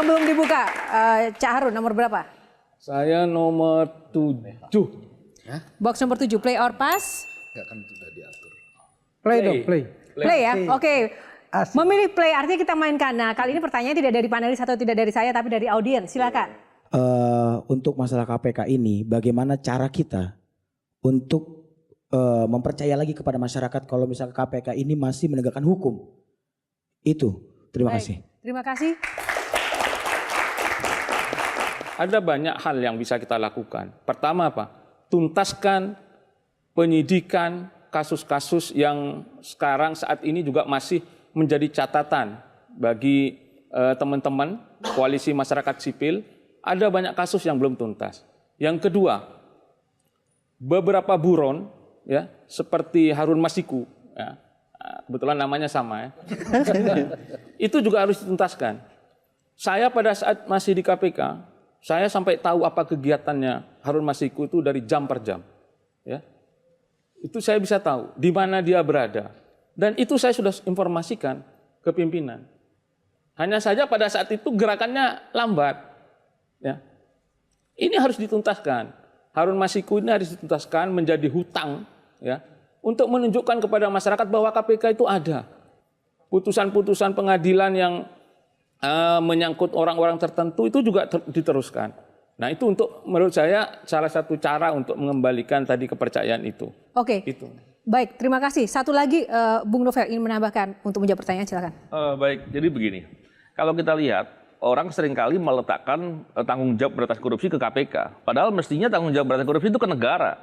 Yang belum dibuka, Cak Harun nomor berapa? Saya nomor 7. Box nomor 7, play or pass? Enggak kan sudah diatur. Play dong, play. Play ya, oke. Asik. Memilih play artinya kita mainkan. Nah kali ini pertanyaan tidak dari panelis atau tidak dari saya tapi dari audiens. Silakan. Untuk masalah KPK ini, bagaimana cara kita untuk mempercaya lagi kepada masyarakat kalau misalnya KPK ini masih menegakkan hukum? Itu. Terima kasih. Terima kasih. Ada banyak hal yang bisa kita lakukan. Pertama apa? Tuntaskan penyidikan kasus-kasus yang sekarang saat ini juga masih menjadi catatan bagi teman-teman koalisi masyarakat sipil. Ada banyak kasus yang belum tuntas. Yang kedua, beberapa buron ya seperti Harun Masiku, ya, kebetulan namanya sama ya, itu juga harus dituntaskan. Saya pada saat masih di KPK, saya sampai tahu apa kegiatannya Harun Masiku itu dari jam per jam, ya. Itu saya bisa tahu di mana dia berada. Dan itu saya sudah informasikan ke pimpinan. Hanya saja pada saat itu gerakannya lambat. Ya. Ini harus dituntaskan. Harun Masiku ini harus dituntaskan menjadi hutang ya, untuk menunjukkan kepada masyarakat bahwa KPK itu ada. Putusan-putusan pengadilan yang menyangkut orang-orang tertentu itu juga diteruskan. Nah itu untuk menurut saya salah satu cara untuk mengembalikan tadi kepercayaan itu. Oke. Itu. Baik, terima kasih. Satu lagi Bung Novel ingin menambahkan untuk menjawab pertanyaan, silakan. Baik, jadi begini. Kalau kita lihat, orang seringkali meletakkan tanggung jawab berantas korupsi ke KPK. Padahal mestinya tanggung jawab berantas korupsi itu ke negara.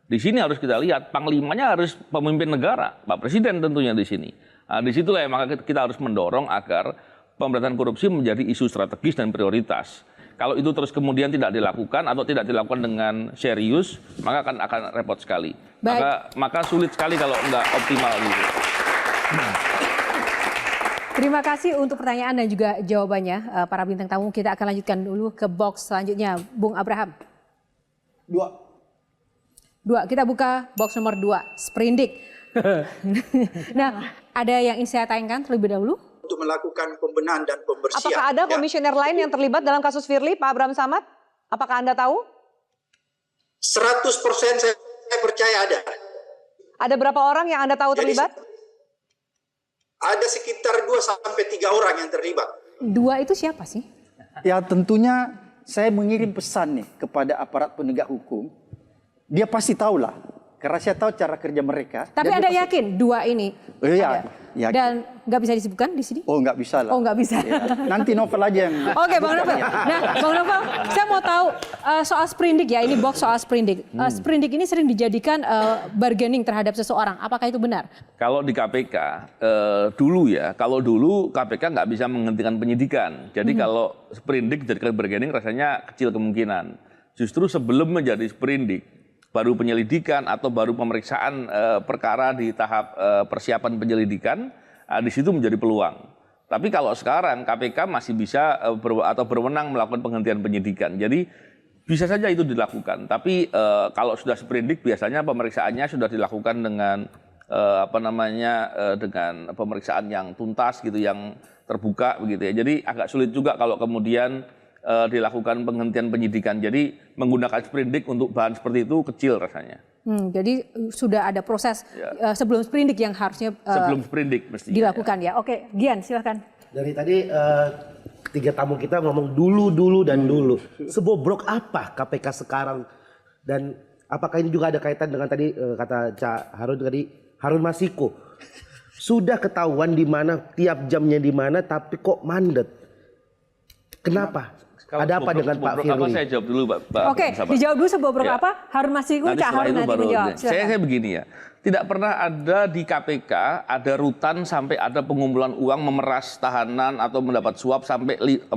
Di sini harus kita lihat, panglimanya harus pemimpin negara, Pak Presiden tentunya di sini. Nah, disitulah yang maka kita harus mendorong agar pemberantasan korupsi menjadi isu strategis dan prioritas. Kalau itu terus kemudian tidak dilakukan atau tidak dilakukan dengan serius, maka akan repot sekali. Maka sulit sekali kalau nggak optimal gitu. Terima kasih untuk pertanyaan dan juga jawabannya para bintang tamu. Kita akan lanjutkan dulu ke box selanjutnya, Bung Abraham. 2. Kita buka box nomor 2, sprindik. Nah, ada yang ingin saya tayangkan terlebih dahulu? Untuk melakukan pembenahan dan pembersihan. Apakah ada komisioner lain yang terlibat dalam kasus Firly, Pak Abraham Samad? Apakah Anda tahu? 100% saya percaya ada. Ada berapa orang yang Anda tahu terlibat? Ada sekitar 2-3 orang yang terlibat. 2 itu siapa sih? Ya tentunya saya mengirim pesan nih kepada aparat penegak hukum. Dia pasti tahulah. Karena saya tahu cara kerja mereka. Tapi Anda yakin 2 ini? Iya. Dan nggak bisa disebutkan di sini? Oh nggak bisa lah. Oh nggak bisa. Ya, nanti Novel aja yang. Oke Bang Novel. Nah Bang Novel, saya mau tahu soal sprindik ya. Ini box soal sprindik. Sprindik ini sering dijadikan bargaining terhadap seseorang. Apakah itu benar? Kalau di KPK dulu ya, kalau dulu KPK nggak bisa menghentikan penyidikan. Jadi kalau sprindik dijadikan bargaining rasanya kecil kemungkinan. Justru sebelum menjadi sprindik, baru penyelidikan atau baru pemeriksaan perkara di tahap persiapan penyelidikan, di situ menjadi peluang. Tapi kalau sekarang KPK masih bisa atau berwenang melakukan penghentian penyidikan. Jadi bisa saja itu dilakukan. Tapi kalau sudah sprindik biasanya pemeriksaannya sudah dilakukan dengan dengan pemeriksaan yang tuntas gitu, yang terbuka begitu ya. Jadi agak sulit juga kalau kemudian dilakukan penghentian penyidikan. Jadi menggunakan sprindik untuk bahan seperti itu kecil rasanya. Jadi sudah ada proses sebelum sprindik yang harusnya sebelum sprindik mestinya dilakukan ya. Oke, Gian silakan. Dari tadi 3 tamu kita ngomong dulu dan dulu. Sebobrok apa KPK sekarang, dan apakah ini juga ada kaitan dengan tadi kata Cak Harun tadi, Harun Masiku. Sudah ketahuan di mana tiap jamnya di mana, tapi kok mandet. Kenapa? Ada apa dengan Pak Firly? Saya jawab dulu Pak. Oke, dijawab dulu sebobrok apa? Harun Masiku, Cak Harun nanti menjawab. Saya begini ya, tidak pernah ada di KPK ada rutan sampai ada pengumpulan uang memeras tahanan atau mendapat suap sampai 4-6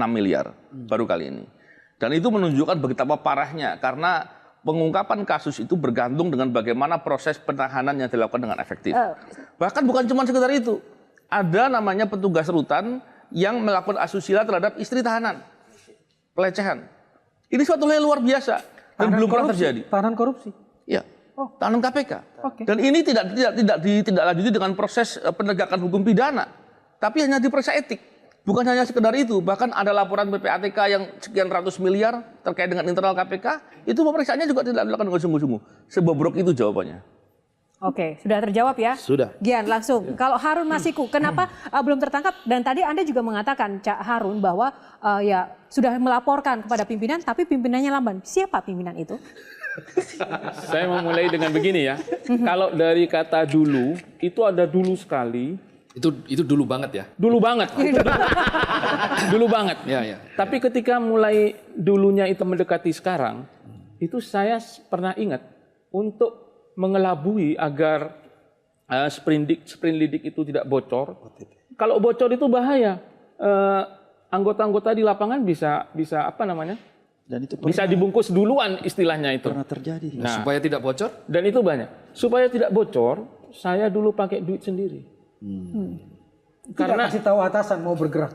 miliar baru kali ini. Dan itu menunjukkan betapa parahnya, karena pengungkapan kasus itu bergantung dengan bagaimana proses penahanan yang dilakukan dengan efektif. Bahkan bukan cuma sekedar itu, ada namanya petugas rutan yang melakukan asusila terhadap istri tahanan. Pelecehan. Ini suatu hal yang luar biasa dan belum pernah terjadi. Tahanan korupsi. Ya. Tahanan KPK. Dan ini tidak ditindaklanjuti dengan proses penegakan hukum pidana, tapi hanya diperiksa etik. Bukan hanya sekedar itu, bahkan ada laporan PPATK yang sekian ratus miliar terkait dengan internal KPK, itu pemeriksaannya juga tidak dilakukan dengan sungguh-sungguh. Sebobrok itu jawabannya. Oke, sudah terjawab ya? Sudah. Gian, langsung. Kalau Harun Masiku, kenapa belum tertangkap? Dan tadi Anda juga mengatakan, Cak Harun, bahwa ya sudah melaporkan kepada pimpinan, tapi pimpinannya lamban. Siapa pimpinan itu? Saya memulai dengan begini ya. Kalau dari kata dulu, itu ada dulu sekali. Itu dulu banget ya. Dulu banget. Dulu banget. Ya. Tapi ketika mulai dulunya itu mendekati sekarang, itu saya pernah ingat untuk mengelabui agar sprindik itu tidak bocor. Kalau bocor itu bahaya. Anggota-anggota di lapangan bisa apa namanya? Dan itu Bisa dibungkus duluan istilahnya itu. pernah terjadi. Nah, Supaya tidak bocor. dan itu banyak. Supaya tidak bocor, saya dulu pakai duit sendiri. Karena kasih tahu atasan mau bergerak.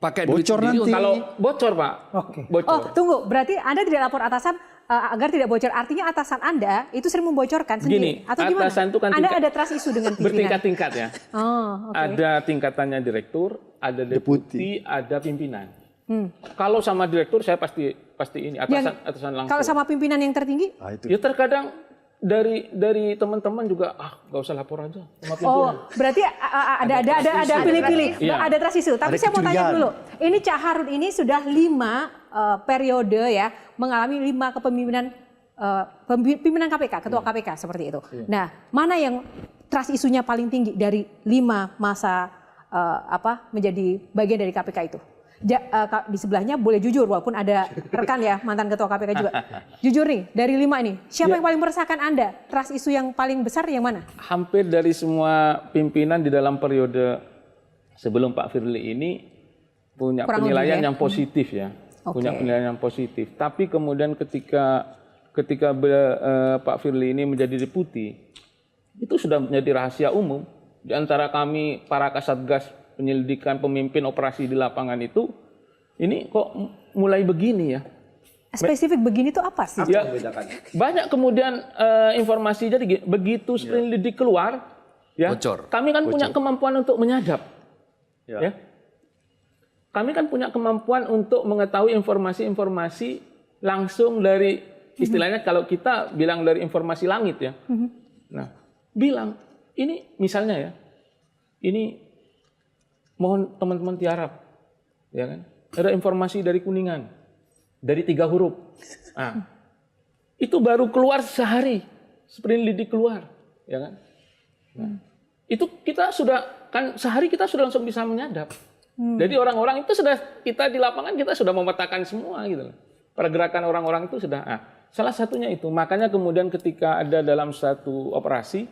Pakai duit Bocor sendiri nanti. kalau bocor, Pak. Oke. Bocor. Oh, tunggu. Berarti Anda tidak lapor atasan agar tidak bocor. Artinya atasan Anda itu sering membocorkan Gini, sendiri. Atau gimana? atasan itu kan Anda tingkat- ada trust issue dengan pimpinan? Bertingkat-tingkat ya. Oh, oke. Ada tingkatannya direktur, ada deputi, ada pimpinan. Kalau sama direktur saya pasti ini atasan langsung. Kalau sama pimpinan yang tertinggi? Ya terkadang dari teman-teman juga nggak usah lapor aja sama pimpinan. Oh, berarti ada pilih-pilih, Iya. ada trust issue. Tapi Ada saya mau tanya kecurigaan. dulu. Ini Cak Harun ini sudah 5 periode ya, mengalami 5 kepemimpinan pimpinan KPK, ketua KPK seperti itu. Nah, mana yang trust isunya paling tinggi dari 5 masa menjadi bagian dari KPK itu? Di sebelahnya boleh jujur walaupun ada rekan ya mantan ketua KPK juga. Jujur nih dari 5 ini, siapa yang paling meresahkan Anda? Trust isu yang paling besar yang mana? Hampir dari semua pimpinan di dalam periode sebelum Pak Firly ini punya Kurang penilaian lebih ya. yang positif ya. Oke. Punya penilaian yang positif. Tapi kemudian ketika Pak Firly ini menjadi deputi, itu sudah menjadi rahasia umum di antara kami para Kasatgas penyelidikan pemimpin operasi di lapangan itu, ini kok mulai begini ya? Spesifik begini tuh apa sih? Ya, banyak kemudian informasi jadi begitu sprindik keluar, ya, Bocor. kami kan punya kemampuan untuk menyadap, ya. Kami kan punya kemampuan untuk mengetahui informasi-informasi langsung dari istilahnya kalau kita bilang dari informasi langit ya. Nah, bilang ini misalnya ya, ini mohon teman-teman tiarap, ya kan? Ada informasi dari Kuningan, dari 3 huruf. Nah, itu baru keluar sehari, sprindik keluar, ya kan? Nah, itu kita sudah kan sehari kita sudah langsung bisa menyadap. Jadi orang-orang itu sudah kita di lapangan kita sudah memetakan semua gitu loh. Pergerakan orang-orang itu sudah. Nah, salah satunya itu. Makanya kemudian ketika ada dalam satu operasi,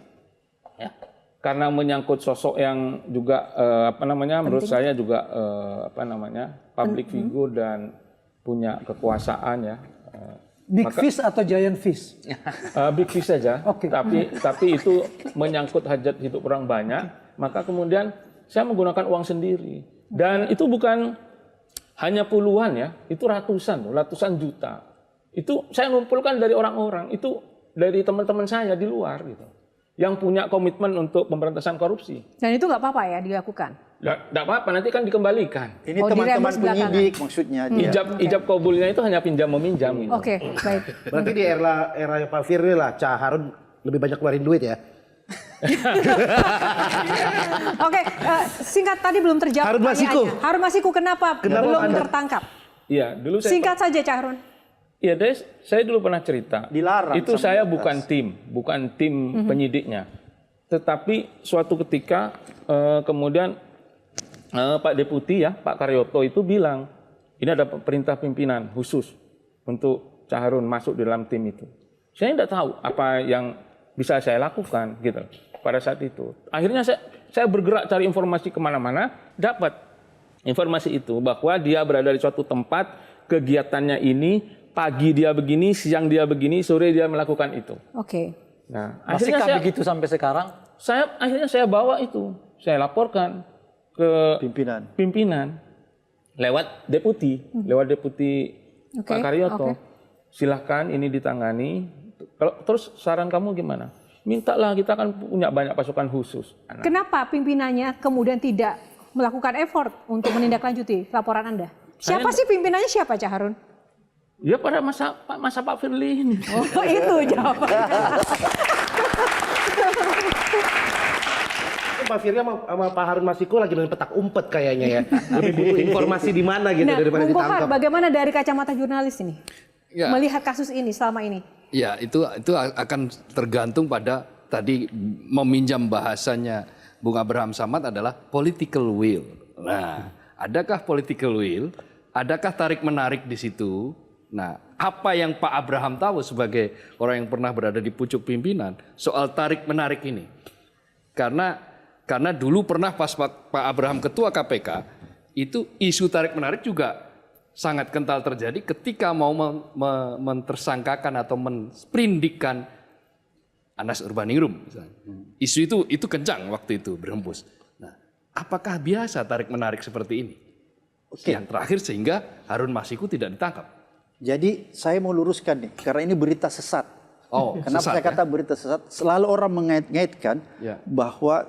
ya, karena menyangkut sosok yang juga menurut saya juga public figure dan punya kekuasaan ya. Big fish atau giant fish? Big fish saja. Oke. Tapi itu menyangkut hajat hidup orang banyak, maka kemudian saya menggunakan uang sendiri. Dan itu bukan hanya puluhan ya, itu ratusan juta. Itu saya ngumpulkan dari orang-orang, itu dari teman-teman saya di luar gitu. Yang punya komitmen untuk pemberantasan korupsi. Dan itu nggak apa-apa ya dilakukan? Nggak apa-apa, nanti kan dikembalikan. Ini Oh, teman-teman diremes belakangan. penyidik maksudnya. dia. Ijab kabulnya itu hanya pinjam-meminjam. Gitu. Oke, baik. Berarti di era Pak Firly lah, Cak Harun lebih banyak keluarin duit ya. Oke, singkat tadi belum terjawab Harun Masiku. pertanyaannya. Harun Masiku kenapa belum Anda- tertangkap? Iya, dulu saya Singkat saja Cak Harun. Iya, saya dulu pernah cerita. Dilarang Itu sama saya di atas. bukan tim penyidiknya. Tetapi suatu ketika kemudian Pak Deputi ya, Pak Karyoto itu bilang, ini ada perintah pimpinan khusus untuk Cak Harun masuk di dalam tim itu. Saya tidak tahu apa yang bisa saya lakukan gitu pada saat itu. Akhirnya saya bergerak cari informasi kemana-mana, dapat informasi itu bahwa dia berada di suatu tempat, kegiatannya ini, pagi dia begini, siang dia begini, sore dia melakukan itu. Oke. Nah, Masihkah begitu sampai sekarang? akhirnya saya bawa itu, saya laporkan ke pimpinan lewat deputi, Oke, Pak Karyoto. oke. Silahkan ini ditangani. Kalau terus saran kamu gimana? Mintalah, kita kan punya banyak pasukan khusus. Nah, Kenapa pimpinannya kemudian tidak melakukan effort untuk menindaklanjuti laporan Anda? Saya Siapa sih pimpinannya, siapa Cak Harun? Ya pada masa Pak Firly ini. Oh itu jawabannya. Pak Firly sama Pak Harun Masiku lagi main petak umpet kayaknya ya. Lebih butuh informasi di mana gitu Nah, daripada Bung Kohar, ditangkap. bagaimana dari kacamata jurnalis ini? Ya. Melihat kasus ini selama ini? Ya, itu akan tergantung pada tadi meminjam bahasanya Bung Abraham Samad adalah political will. Nah, adakah political will? Adakah tarik-menarik di situ? Nah, apa yang Pak Abraham tahu sebagai orang yang pernah berada di pucuk pimpinan soal tarik-menarik ini? Karena dulu pernah pas Pak Abraham ketua KPK, itu isu tarik-menarik juga sangat kental terjadi ketika mau mentersangkakan atau mensprindikan Anas Urbaningrum misalnya. Isu itu kencang waktu itu berhembus. Nah, apakah biasa tarik-menarik seperti ini? Oke. Yang terakhir sehingga Harun Masiku tidak ditangkap. Jadi saya mau luruskan nih, karena ini berita sesat. Oh, Kenapa sesat, saya kata berita sesat? Selalu orang mengait-ngaitkan Ya. bahwa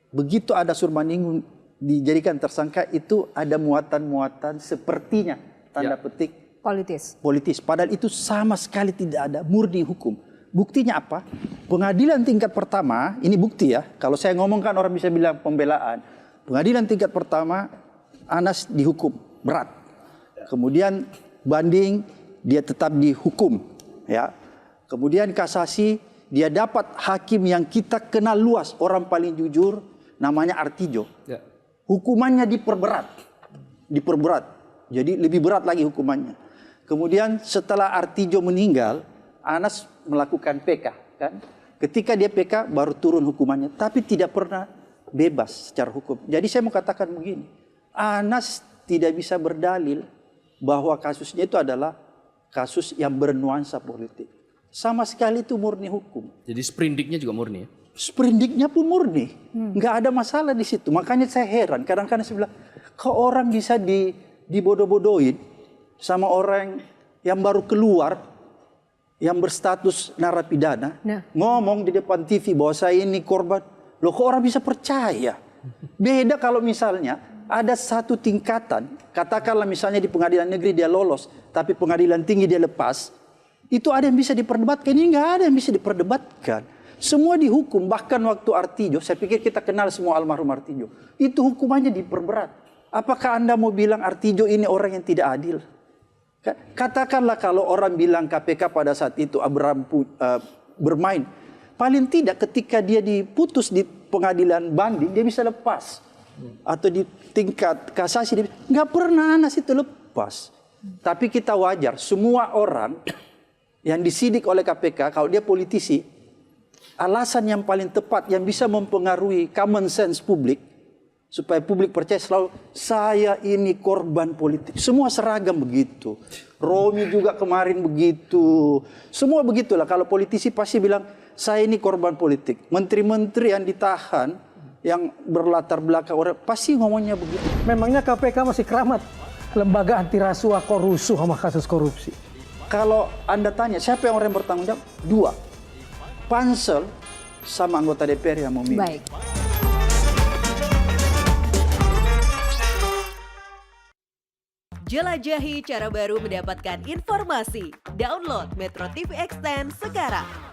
begitu ada Urbaningrum dijadikan tersangka itu ada muatan-muatan sepertinya tanda petik Politis. Padahal itu sama sekali tidak ada, murni hukum. Buktinya apa? Pengadilan tingkat pertama, ini bukti ya. Kalau saya ngomongkan orang bisa bilang pembelaan. Pengadilan tingkat pertama, Anas dihukum berat. Kemudian banding, dia tetap dihukum. Ya. Kemudian kasasi, dia dapat hakim yang kita kenal luas, orang paling jujur, namanya Artijo. Ya. Hukumannya diperberat. Jadi lebih berat lagi hukumannya. Kemudian setelah Artijo meninggal, Anas melakukan PK. Kan? Ketika dia PK baru turun hukumannya. Tapi tidak pernah bebas secara hukum. Jadi saya mau katakan begini. Anas tidak bisa berdalil bahwa kasusnya itu adalah kasus yang bernuansa politik. Sama sekali itu murni hukum. Jadi sprindiknya juga murni ya? Sprindiknya pun murni. Nggak ada masalah di situ. Makanya saya heran. Kadang-kadang saya bilang, kok orang bisa dibodoh-bodohin sama orang yang baru keluar, yang berstatus narapidana, ngomong di depan TV bahwa saya ini korban. Loh kok orang bisa percaya? Beda kalau misalnya ada satu tingkatan, katakanlah misalnya di pengadilan negeri dia lolos, tapi pengadilan tinggi dia lepas, itu ada yang bisa diperdebatkan. Ini nggak ada yang bisa diperdebatkan. Semua dihukum, bahkan waktu Artijo, saya pikir kita kenal semua almarhum Artijo, itu hukumannya diperberat. Apakah Anda mau bilang Artijo ini orang yang tidak adil? Katakanlah kalau orang bilang KPK pada saat itu Abraham bermain, paling tidak ketika dia diputus di pengadilan banding, dia bisa lepas. Atau di tingkat kasasi, nggak pernah Anas itu lepas. Tapi kita wajar, semua orang yang disidik oleh KPK, kalau dia politisi, alasan yang paling tepat yang bisa mempengaruhi common sense publik, supaya publik percaya selalu, saya ini korban politik. Semua seragam begitu. Romi juga kemarin begitu. Semua begitulah, kalau politisi pasti bilang, saya ini korban politik. Menteri-menteri yang ditahan, yang berlatar belakang orang, pasti ngomongnya begitu. Memangnya KPK masih keramat lembaga anti rasuah korusuh sama kasus korupsi? Kalau Anda tanya, siapa yang orang yang bertanggung jawab? Dua. Pansel sama anggota DPR yang memilih. Baik. Jelajahi cara baru mendapatkan informasi. Download Metro TV Extend sekarang.